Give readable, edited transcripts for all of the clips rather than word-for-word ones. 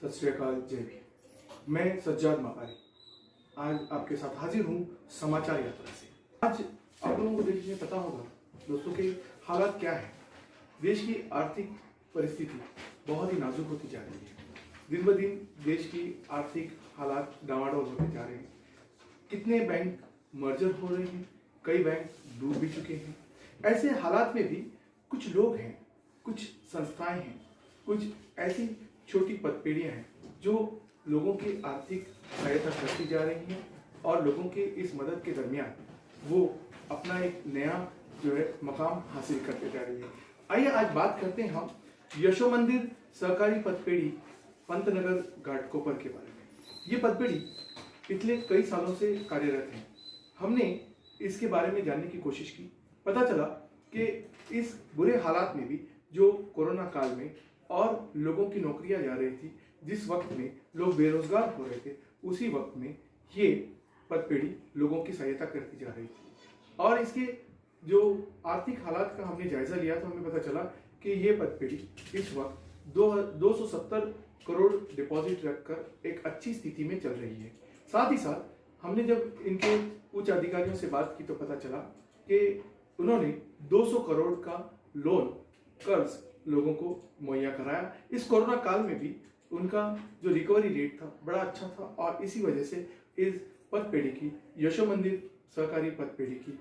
सत श्री अकाल, जय भीम। मैं सज्जाद मापारी आज आपके साथ हाजिर हूँ समाचार यात्रा से। आज आप लोगों को देखने पता होगा दोस्तों के हालात क्या है। देश की आर्थिक परिस्थिति बहुत ही नाजुक होती जा रही है। दिन ब दिन देश की आर्थिक हालात डामाडोल होते जा रहे हैं। कितने बैंक मर्जर हो रहे हैं, कई बैंक डूब भी चुके हैं। ऐसे हालात में भी कुछ लोग हैं, कुछ संस्थाएं हैं, कुछ ऐसी छोटी पदपेढ़ियां हैं जो लोगों की आर्थिक सहायता करती जा रही हैं और लोगों के इस मदद के दरमियान वो अपना एक नया जो है मकाम हासिल करते जा रही है। आइए आज बात करते हैं हम यशो मंदिर सहकारी पदपेढ़ी पंतनगर घाटकोपर के बारे में। ये पदपेढ़ी पिछले कई सालों से कार्यरत है। हमने इसके बारे में जानने की कोशिश की। पता चला कि इस बुरे हालात में भी जो कोरोना काल में और लोगों की नौकरियां जा रही थी, जिस वक्त में लोग बेरोजगार हो रहे थे, उसी वक्त में ये पदपेढ़ी लोगों की सहायता करती जा रही थी। और इसके जो आर्थिक हालात का हमने जायजा लिया तो हमें पता चला कि ये पदपेढ़ी इस वक्त 270 करोड़ डिपॉजिट रखकर एक अच्छी स्थिति में चल रही है। साथ ही साथ हमने जब इनके उच्च अधिकारियों से बात की तो पता चला कि उन्होंने 200 करोड़ का लोन कर्ज लोगों को मुहैया कराया। इस कोरोना काल में भी उनका जो रिकवरी रेट था बड़ा अच्छा था और इसी वजह से इस पदपेढ़ी की, यशो मंदिर सहकारी पदपेढ़ी की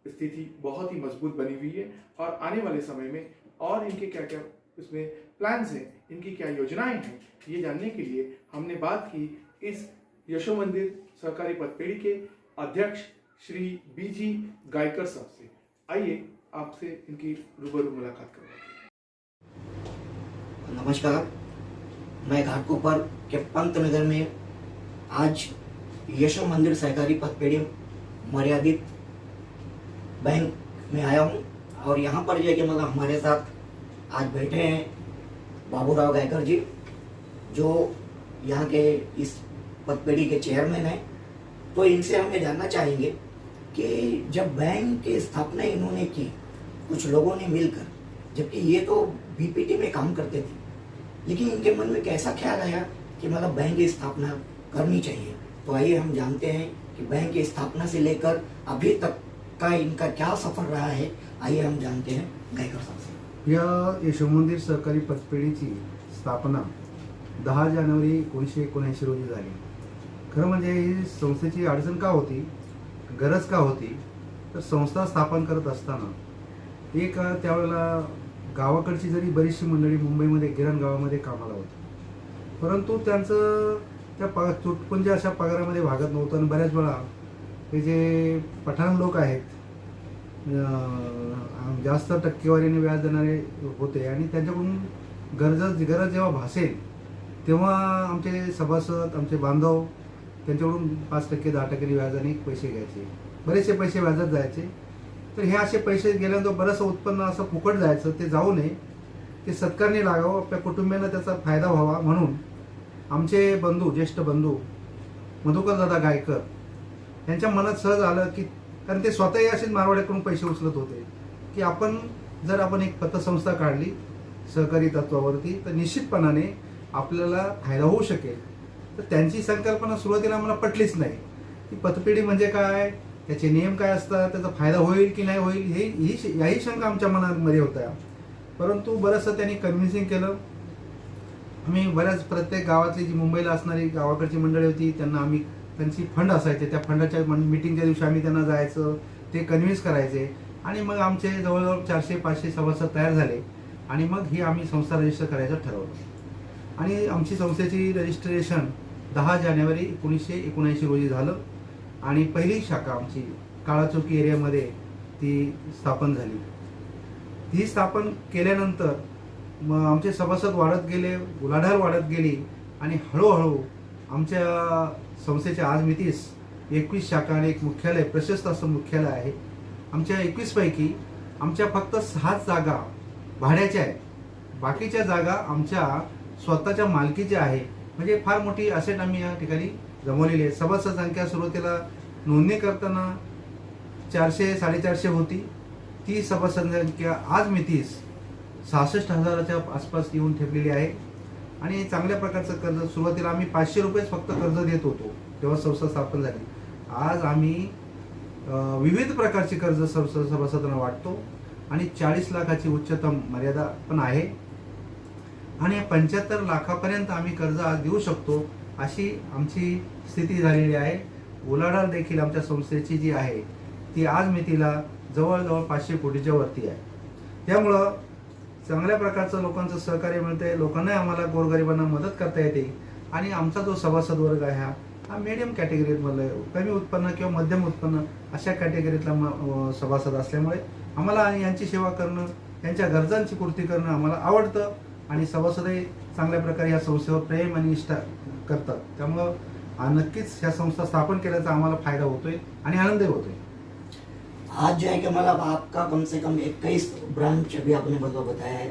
स्थिति बहुत ही मजबूत बनी हुई है। और आने वाले समय में और इनके क्या क्या इसमें प्लान्स हैं, इनकी क्या योजनाएं हैं, ये जानने के लिए हमने बात की इस यशो मंदिर सहकारी पदपेढ़ी के अध्यक्ष श्री बीजी गायकर साहब से। आइए आपसे इनकी रूबरू मुलाकात करवाते हैं। नमस्कार, मैं घाटकोपर के पंतनगर में आज यशो मंदिर सहकारी पदपेढ़ी मर्यादित बैंक में आया हूँ और यहाँ पर जो है कि मतलब हमारे साथ आज बैठे हैं बाबूराव गायकर जी, जो यहाँ के इस पदपेढ़ी के चेयरमैन हैं। तो इनसे हम ये जानना चाहेंगे कि जब बैंक की स्थापना इन्होंने की कुछ लोगों ने मिलकर, जबकि ये तो बीपीटी में काम करते थे, लेकिन इनके मन में कैसा ख्याल आया कि मतलब बैंक की स्थापना करनी चाहिए। तो आइए हम जानते हैं कि बैंक की स्थापना से लेकर अभी तक का इनका क्या सफर रहा है। आइए हम जानते हैं गायकर साहब से। या यशो मंदिर सहकारी पतपेढीची स्थापना 10 जानेवारी 1979 रोजी झाली। खरं म्हणजे ही संस्थेची अडचण का होती, गरज का होती, तर संस्था स्थापन करत असताना एक त्यावेळेला गावाकडची जरी बरीचशी मंडळी मुंबईमध्ये गिरण गावामध्ये कामाला होती, परंतु त्यांचं त्या तुटपुंज्या अशा पगारामध्ये भागत नव्हतं आणि बऱ्याच वेळा हे जे पठाण लोक आहेत जास्त टक्केवारीने व्याज देणारे होते आणि त्यांच्याकडून गरज जेव्हा भासेल तेव्हा आमचे सभासद, आमचे बांधव त्यांच्याकडून 5% 10% व्याजाने पैसे घ्यायचे, बरेचसे पैसे व्याजात जायचे। तर हे असे पैसे गेल्यानंतर बरंचसं उत्पन्न असं फुकट जायचं, ते जाऊ नये, ते सत्कारणी लागावं, आपल्या कुटुंबियांना त्याचा फायदा व्हावा म्हणून आमचे बंधू, ज्येष्ठ बंधू मधुकर दादा गायकर यांच्या मनात सहज आलं की, कारण ते स्वतःही असेच मारवाड्याकडून पैसे उचलत होते, की जर आपण एक पतसंस्था काढली सहकारी तत्वावरती तर निश्चितपणाने आपल्याला फायदा होऊ शकेल। तर त्यांची संकल्पना सुरुवातीला मला पटलीच नाही की पतपेढी म्हणजे काय, त्याचे नियम काय असतात, त्याचा फायदा होईल की नाही होईल, याही शंका आमच्या मनामध्ये होत्या। परंतु बरंचसं त्यांनी कन्व्हिन्सिंग केलं। आम्ही प्रत्येक गावातली जी मुंबईला असणारी गावाकडची मंडळी होती त्यांची फंड असायचे, त्या फंडाच्या मीटिंगच्या दिवशी आम्ही त्यांना जायचं, ते कन्व्हिन्स करायचे आणि मग आमचे जवळजवळ 400-500 सभासद तयार झाले आणि मग ही आम्ही संस्था रजिस्टर करायचं ठरवलं आणि आमची संस्थेची रजिस्ट्रेशन 10 जानेवारी 1979 रोजी झालं आणि पहिली शाखा आमची काळाचौकी एरियामध्ये ती स्थापन झाली। ती स्थापन केल्यानंतर मग आमचे सभासद वाढत गेले, उलाढाल वाढत गेली आणि हळूहळू आमच्या संस्थेच्या आज मितीस 21 शाखा आणि एक मुख्यालय, प्रशस्त असं मुख्यालय आहे। आमच्या 21 पैकी आमच्या फक्त 6 जागा भाड्याच्या आहेत, बाकीच्या जागा आमच्या स्वतःच्या मालकीच्या आहे। म्हणजे फार मोठी असेट आम्ही या ठिकाणी जमवलेली आहे। सभासद संख्या सुरुवातीला नोंदणी करताना 400-450 होती, ती सभासद संख्या आज मितीस 66,000च्या आसपास येऊन ठेपलेली आहे। आणि चांगल्या प्रकारचं कर्ज सुरुवातीला आम्ही 500 रुपयेच फक्त कर्ज देत होतो तेव्हा संस्था स्थापन झाली. आज आम्ही विविध प्रकारची कर्ज सभासदांना वाटतो आणि 40 लाखाची उच्चतम मर्यादा पण आहे आणि 75 लाखापर्यंत आम्ही कर्ज आज देऊ शकतो अशी आमची स्थिती झालेली आहे. उलाढाल देखील आमच्या संस्थेची जी आहे ती आज मितीला जवळजवळ 500 कोटीच्या वरती आहे. त्यामुळं चांगल्या प्रकारचं लोकांचं सहकार्य मिळतंय, लोकांनाही आम्हाला गोरगरिबांना मदत करता येते आणि आमचा जो सभासद वर्ग आहे हा मीडियम कॅटेगरीमधला कमी उत्पन्न किंवा मध्यम उत्पन्न अशा कॅटेगरीतला सभासद असल्यामुळे आम्हाला यांची सेवा करणं, त्यांच्या गरजांची पूर्ती करणं आम्हाला आवडतं आणि सभासदही चांगल्या प्रकारे या संस्थेवर प्रेम आणि निष्ठा करतात. त्यामुळं नक्कीच ह्या संस्था स्थापन केल्याचा आम्हाला फायदा होतोय आणि आनंदही होतोय. आज जो है कि मतलब आपका कम से कम 21 ब्रांच अभी आपने बताया है,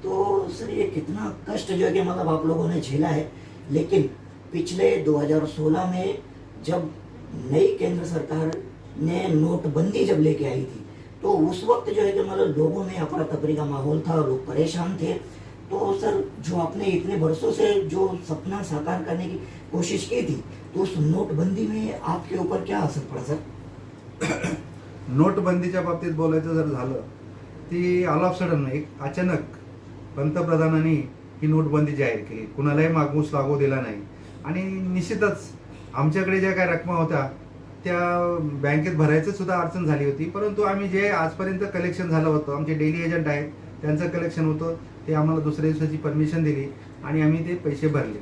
तो सर ये कितना कष्ट जो है कि मतलब आप लोगों ने झेला है. लेकिन पिछले 2016 में जब नई केंद्र सरकार ने नोटबंदी जब लेके आई थी तो उस वक्त जो है कि मतलब लोगों में अफरा तफरी का माहौल था, लोग परेशान थे. तो सर जो आपने इतने वर्षों से जो सपना साकार करने की कोशिश की थी तो उस नोटबंदी में आपके ऊपर क्या असर पड़ा सर? नोटबंदीच्या बाबतीत बोलायचं जर झालं ती ऑल ऑफ सडन एक अचानक पंतप्रधानांनी ही नोटबंदी जाहीर केली, कुणालाही मागमूस लागू दिला नाही आणि निश्चितच आमच्याकडे ज्या काही रकमा होत्या त्या बँकेत भरायचं सुद्धा अडचण झाली होती. परंतु आम्ही जे आजपर्यंत कलेक्शन झालं होतं, आमचे डेली एजंट आहेत त्यांचं कलेक्शन होतं, ते आम्हाला दुसऱ्या दिवसाची परमिशन दिली आणि आम्ही ते पैसे भरले.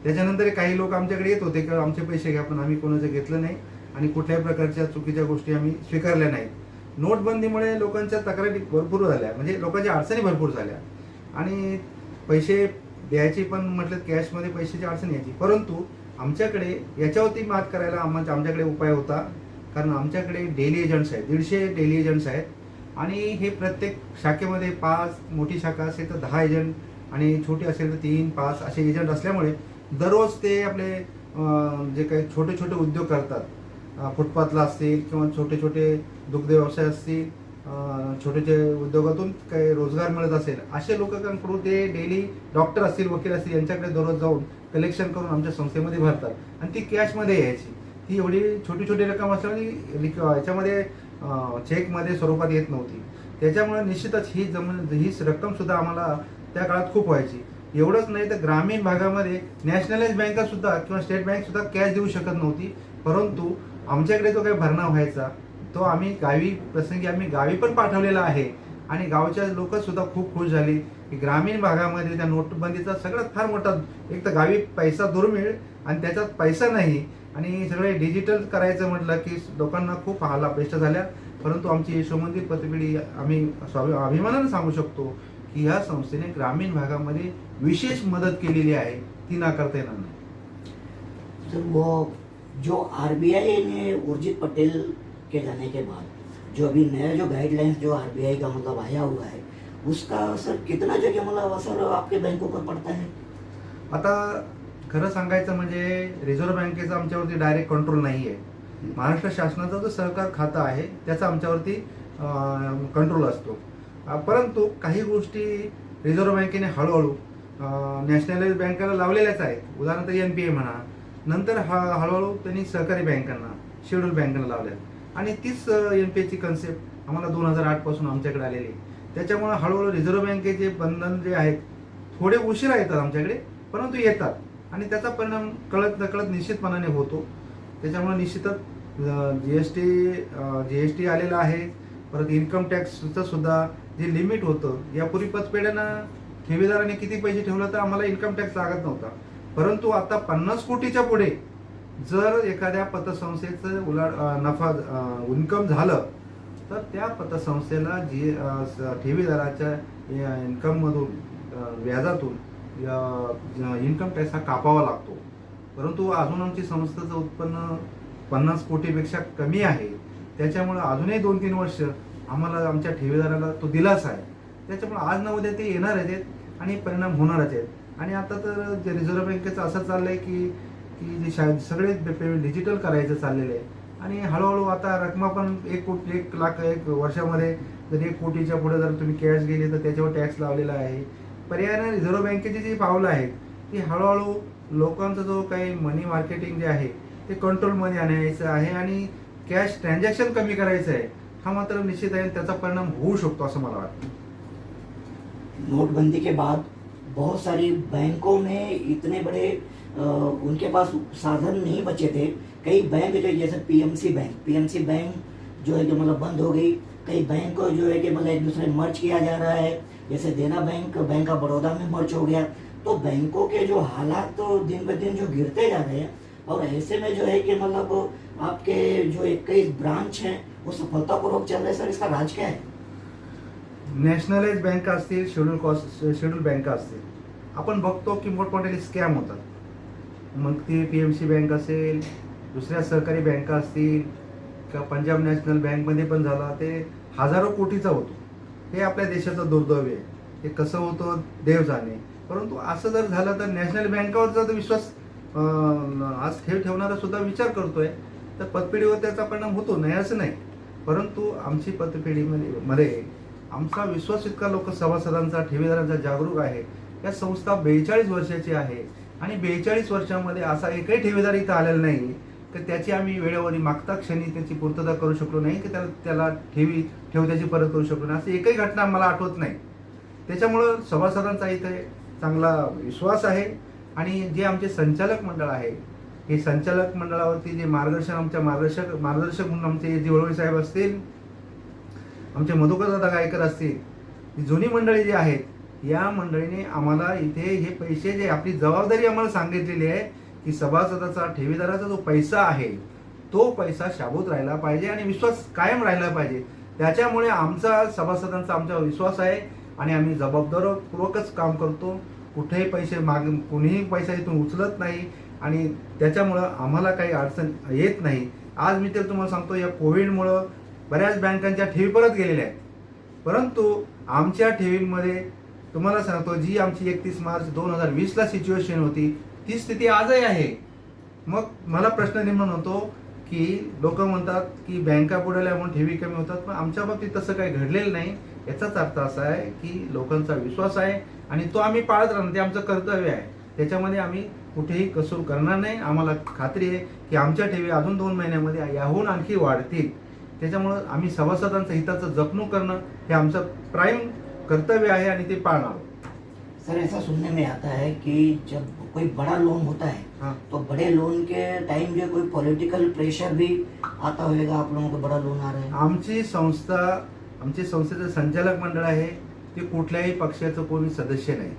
त्याच्यानंतर काही लोक आमच्याकडे येत होते की आमचे पैसे घ्या, पण आम्ही कोणाचं घेतलं नाही आणि कुठल्याही प्रकारच्या चुकीच्या गोष्टी आम्ही स्वीकारल्या नाहीत. नोटबंदीमुळे लोकांच्या तक्रारी भरपूर झाल्या, म्हणजे लोकांच्या अडचणी भरपूर झाल्या आणि पैसे द्यायची पण म्हटलं कॅशमध्ये पैशाची अडचण यायची. परंतु आमच्याकडे याच्यावरती मात करायला आमच्याकडे उपाय होता, कारण आमच्याकडे डेली एजंट्स आहेत, 150 डेली एजंट्स आहेत आणि हे प्रत्येक शाखेमध्ये 5 मोठी शाखा असेल तर 10 एजंट आणि छोटी असेल तर 3-5 असे एजंट असल्यामुळे दररोज ते आपले जे काही छोटे छोटे उद्योग करतात, फुटपाथला असतील किंवा छोटे छोटे दुग्ध व्यवसाय असतील, छोटे उद्योगातून काही रोजगार मिळत असेल असे लोकांकडून ते डेली डॉक्टर असतील, वकील असतील यांच्याकडे दररोज जाऊन कलेक्शन करून आमच्या संस्थेमध्ये भरतात आणि ती कॅशमध्ये यायची. ती एवढी छोटी छोटी रक्कम असल्यामुळे याच्यामध्ये चेकमध्ये स्वरूपात येत नव्हती. त्याच्यामुळे निश्चितच ही रक्कम सुद्धा आम्हाला त्या काळात खूप व्हायची. एवढंच नाही तर ग्रामीण भागामध्ये नॅशनलाइज बँका सुद्धा किंवा स्टेट बँक सुद्धा कॅश देऊ शकत नव्हती. परंतु आमच्याकडे जो काही भरणा व्हायचा तो आम्ही गावी पण पाठवलेला आहे आणि गावच्या लोक सुद्धा खूप खुश झाली की ग्रामीण भागामध्ये त्या नोटबंदीचा सगळ्यात फार मोठा एक तर गावी पैसा दुर्मिळ आणि त्याच्यात पैसा नाही आणि सगळे डिजिटल करायचं म्हटलं की लोकांना खूप अपेक्षा झाल्या. परंतु आमची यशोमंदिर पतपेढी आम्ही अभिमानाने सांगू शकतो की ह्या संस्थेने ग्रामीण भागामध्ये विशेष मदत केलेली आहे, ती नाकारता येणार नाही. सर वो जो आरबीआई ने उर्जित पटेल के जाने के बाद जो अभी नया जो गाइडलाइंस जो आरबीआई का मतलब आया हुआ है उसका सर कितना जो कि मतलब असर आपके बैंकों पर पड़ता है? आता खरं सांगायचं म्हणजे रिझर्व्ह बँकेचा आमच्यावरती डायरेक्ट कंट्रोल नाही आहे. महाराष्ट्र शासनाचा जो सहकार खातं आहे त्याचा आमच्यावरती कंट्रोल असतो. परंतु काही गोष्टी रिझर्व्ह बँकेने हळूहळू नॅशनलाइज बँकाला लावलेल्याच आहेत. उदाहरणार्थ NPA म्हणा, नंतर हळूहळू त्यांनी सहकारी बँकांना, शेड्यूल बँकांना लावल्या आणि तीच NPAची कन्सेप्ट आम्हाला 2008 पासून आमच्याकडे आलेली आहे. त्याच्यामुळे हळूहळू रिझर्व्ह बँकेचे बंधन जे आहेत थोडे उशिरा येतात आमच्याकडे, परंतु येतात आणि त्याचा परिणाम कळत नकळत निश्चितपणाने होतो. त्याच्यामुळे निश्चितच GST आलेला आहे. परत इन्कम टॅक्सचं सुद्धा जे लिमिट होतं, यापूर्वी पतपेढ्यांना ठेवीदाराने किती पैसे ठेवलं तर आम्हाला इन्कम टॅक्स लागत नव्हता. परंतु आता 50 कोटीच्या पुढे जर एखाद्या पतसंस्थेचं नफा इन्कम झालं तर त्या पतसंस्थेला ठेवीदाराच्या इन्कममधून व्याजातून इन्कम टॅक्स हा कापावा लागतो. परंतु अजून आमची संस्थेचं उत्पन्न 50 कोटीपेक्षा कमी आहे. त्याच्यामुळे अजूनही 2-3 वर्ष आम्हाला आमच्या ठेवीदाराला तो दिलासा आहे. त्याच्यामुळे आज ना उद्या ते येणारच आहेत आणि परिणाम होणारच आहेत. आणि आता तर जे रिझर्व्ह बँकेचं असं चाललंय की सगळे पेमेंट डिजिटल करायचं चाललेलं आहे आणि हळूहळू आता रकमा पण 1 लाख एक वर्षामध्ये जर 1 कोटीच्या पुढे जर तुम्ही कॅश गेली तर त्याच्यावर टॅक्स लावलेला आहे. पर्यायाने रिझर्व्ह बँकेची जी पावलं आहेत की हळूहळू लोकांचा जो काही मनी मार्केटिंग जे आहे ते कंट्रोलमध्ये आणायचं आहे आणि कॅश ट्रान्झॅक्शन कमी करायचं आहे. हा मात्र निश्चित आहे, त्याचा परिणाम होऊ शकतो असं मला वाटतं. नोटबंदी के बाद बहुत सारी बैंकों में इतने बड़े उनके पास साधन नहीं बचे थे. कई बैंक जो जैसे पीएमसी बैंक जो है कि मतलब बंद हो गई. कई बैंक जो है कि मतलब एक दूसरे में मर्ज किया जा रहा है. जैसे देना बैंक ऑफ बड़ौदा में मर्ज हो गया. तो बैंकों के जो हालात तो दिन ब दिन जो गिरते जा रहे हैं, और ऐसे में जो है कि मतलब आपके जो 21 ब्रांच हैं वो सफलतापूर्वक चल रहे हैं. सर, इसका राज क्या है? नॅशनलाइज बँका असतील, शेड्यूल बँका असतील, आपण बघतो की मोठमोठे स्कॅम होतात. मग ती PMC बँक असेल, दुसऱ्या सहकारी बँका असतील, का पंजाब नॅशनल बँकमध्ये पण झाला, ते हजारो कोटीचा होतो. हे आपल्या देशाचं दुर्दैव आहे. हे कसं होतं देव जाणे. परंतु असं जर झालं तर नॅशनल बँकावरचा जर विश्वास आज ठेवणारा सुद्धा विचार करतोय तर पतपेढीवर त्याचा परिणाम होतो, नाही असं नाही. परंतु आमची पतपेढीमध्ये आमचा विश्वास इतका लोक सभासदांचा, ठेवीदारांचा जागरूक आहे. या संस्था 42 वर्षाची आहे आणि 42 वर्षामध्ये असा एकही ठेवीदार इथं आलेला नाही की त्याची आम्ही वेळेवर मागता क्षणी त्याची पूर्तता करू शकलो नाही, की त्याला ठेव त्याची परत करू शकलो नाही. असं एकही घटना मला आठवत नाही. त्याच्यामुळं सभासदांचा इथे चांगला विश्वास आहे. आणि जे आमचे संचालक मंडळ आहे, हे संचालक मंडळावरती जे मार्गदर्शक म्हणून आमचे जिवळवडी साहेब असतील, आमचे मधुकरदादा गायकर असतील, ही जुनी मंडळी जी आहेत, या मंडळीने आम्हाला इथे हे पैसे जे आपली जबाबदारी आम्हाला सांगितलेली आहे की सभासदाचा, ठेवीदाराचा जो पैसा आहे तो पैसा शाबूत राहिला पाहिजे आणि विश्वास कायम राहिला पाहिजे. त्याच्यामुळे आमचा सभासदांचा आमच्यावर विश्वास आहे आणि आम्ही जबाबदारीपूर्वकच काम करतो. कुठेही कोणीही पैसा इथून उचलत नाही आणि त्याच्यामुळं आम्हाला काही अडचण येत नाही. आज मी तर तुम्हाला सांगतो, या कोविडमुळं बऱ्याच बँकांच्या ठेवी परत गेलेल्या आहेत. परंतु आमच्या ठेवींमध्ये तुम्हाला सांगतो, जी आमची 31 मार्च 2020ला सिच्युएशन होती ती स्थिती आजही आहे. मग मला प्रश्न निर्माण होतो की लोक म्हणतात की बँका बुडाल्या म्हणून ठेवी कमी होतात, पण आमच्या बाबतीत तसं काही घडलेलं नाही. याचाच अर्थ असा आहे की लोकांचा विश्वास आहे आणि तो आम्ही पाळत राहणं, ते आमचं कर्तव्य आहे. त्याच्यामध्ये आम्ही कुठेही कसूर करणार नाही. आम्हाला खात्री आहे की आमच्या ठेवी अजून 2 महिन्यामध्ये याहून आणखी वाढतील. त्याच्यामुळं आम्ही सभासदांचं हिताचं जपणूक करणं हे आमचं प्राइम कर्तव्य आहे आणि ते पाळणार. सर, ऐसा सुनने में आता है कि जब कोई बड़ा लोन होता है हाँ. तो बड़े लोन के टाइम जो कोई पॉलिटिकल प्रेशर भी आता होगा. आप लोगों को बड़ा लोन आ रहा है. आमची संस्थेचं संचालक मंडळ आहे, ते कुठल्याही पक्षाचं कोणी सदस्य नाही.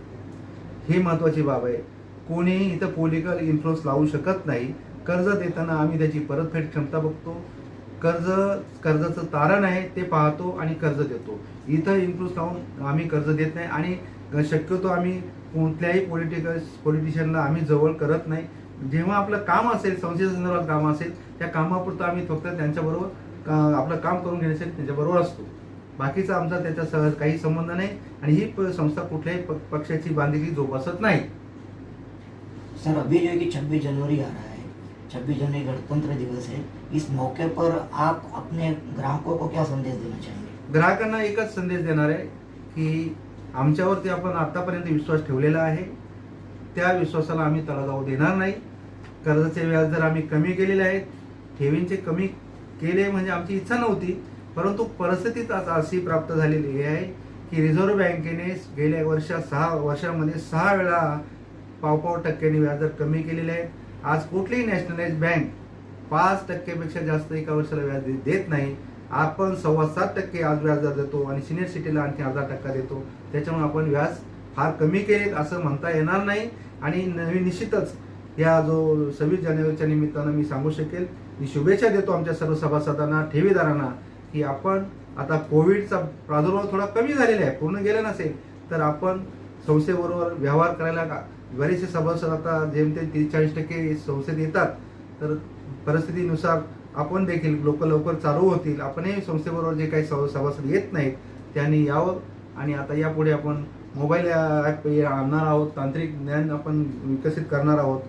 ही महत्वाची बाब आहे. कोणीही इथं पॉलिटिकल इन्फ्लुअन्स लावू शकत नाही. कर्ज देताना आम्ही त्याची परतफेड क्षमता बघतो. कर्जाचं तारण आहे ते पाहतो आणि कर्ज देतो. इथं इन्फ्लुअन्स लावून आम्ही कर्ज देत नाही आणि शक्यतो आम्ही कोणत्याही पॉलिटिशियनला आम्ही जवळ करत नाही. जेव्हा आपलं काम असेल, संस्थेच्या संदर्भात काम असेल, त्या कामापुरतं आम्ही फक्त त्यांच्याबरोबर आपलं काम करून घेण्यासाठी त्यांच्याबरोबर असतो. बाकीचा आमचा त्याच्यासह काही संबंध नाही आणि ही संस्था कुठल्याही पक्षाची बांधिलकी जोपासत नाही. सर, अभी जो है कि 26 जनवरी आ रहा है. 26 जनवरी गणतंत्र दिवस है. इस मौके पर आप अपने ग्राहकों को क्या संदेश देना चाहेंगे? ग्राहकांना एकच संदेश देणार आहे की आमच्यावरती आपण आतापर्यंत विश्वास ठेवलेला आहे, त्या विश्वासाला आम्ही तडा जाऊ देणार नाही. कर्जाचे व्याजदर आम्ही कमी केलेले आहेत. ठेवींचे कमी केले म्हणजे आमची इच्छा नव्हती, परंतु परिस्थितीच अशी प्राप्त झालेली आहे की रिझर्व्ह बँकेने गेल्या 6 वर्षामध्ये 6 वेळा 5% व्याजदर कमी केलेले आहेत. आज कुठलीही नॅशनलाइज बँक 5% जास्त एका वर्षाला व्याज देत नाही. आपण 7.25% आज व्याजदर देतो आणि सिनियर सिटीला आणखी 0.5% देतो. त्याच्यामुळे आपण व्याज फार कमी केलेत असं म्हणता येणार नाही. आणि निश्चितच या जो 26 जानेवारीच्या निमित्तानं मी सांगू शकेल, मी शुभेच्छा देतो आमच्या सर्व सभासदांना, ठेवीदारांना की आपण आता कोविडचा प्रादुर्भाव थोडा कमी झालेला आहे, पूर्ण गेला नसेल तर आपण संस्थेबरोबर व्यवहार करायला बरेचसे सभासद आता जेमतेम 30-40% संस्थेत येतात. तर परिस्थितीनुसार आपण देखील लवकर चालू होतील. आपणही संस्थेबरोबर जे काही सभासद येत नाहीत त्यांनी यावं आणि आता यापुढे आपण मोबाईल ॲप आणणार आहोत, तांत्रिक ज्ञान आपण विकसित करणार आहोत,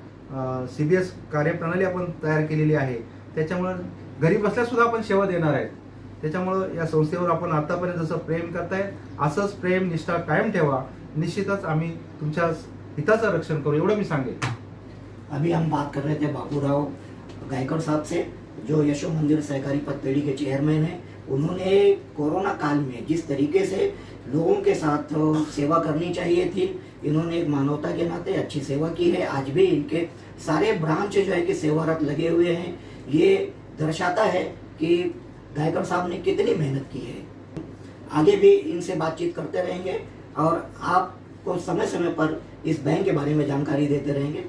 CBS कार्यप्रणाली आपण तयार केलेली आहे. त्याच्यामुळे घरी बसल्या सुद्धा आपण सेवा देणार आहेत. त्याच्यामुळं या संस्थेवर आपण आतापर्यंत जसं प्रेम करताय असंच प्रेम निष्ठा कायम ठेवा. निश्चितच आम्ही तुमच्या हिताचं रक्षण करू, एवढं मी सांगेन. अभी हम बात कर रहे थे बाबूराव गायकवाड़ साहब से, जो यशो मंदिर सहकारी पतपेड़ी के चेयरमैन हैं. उन्होंने कोरोना काल में जिस तरीके से लोगों के साथ सेवा करनी चाहिए थी, इन्होंने एक मानवता के नाते अच्छी सेवा की है. आज भी इनके सारे ब्रांच जो है कि सेवारत लगे हुए हैं. ये दर्शाता है कि गायकवाड़ साहब ने कितनी मेहनत की है. आगे भी इनसे बातचीत करते रहेंगे और आपको समय समय पर इस बैंक के बारे में जानकारी देते रहेंगे.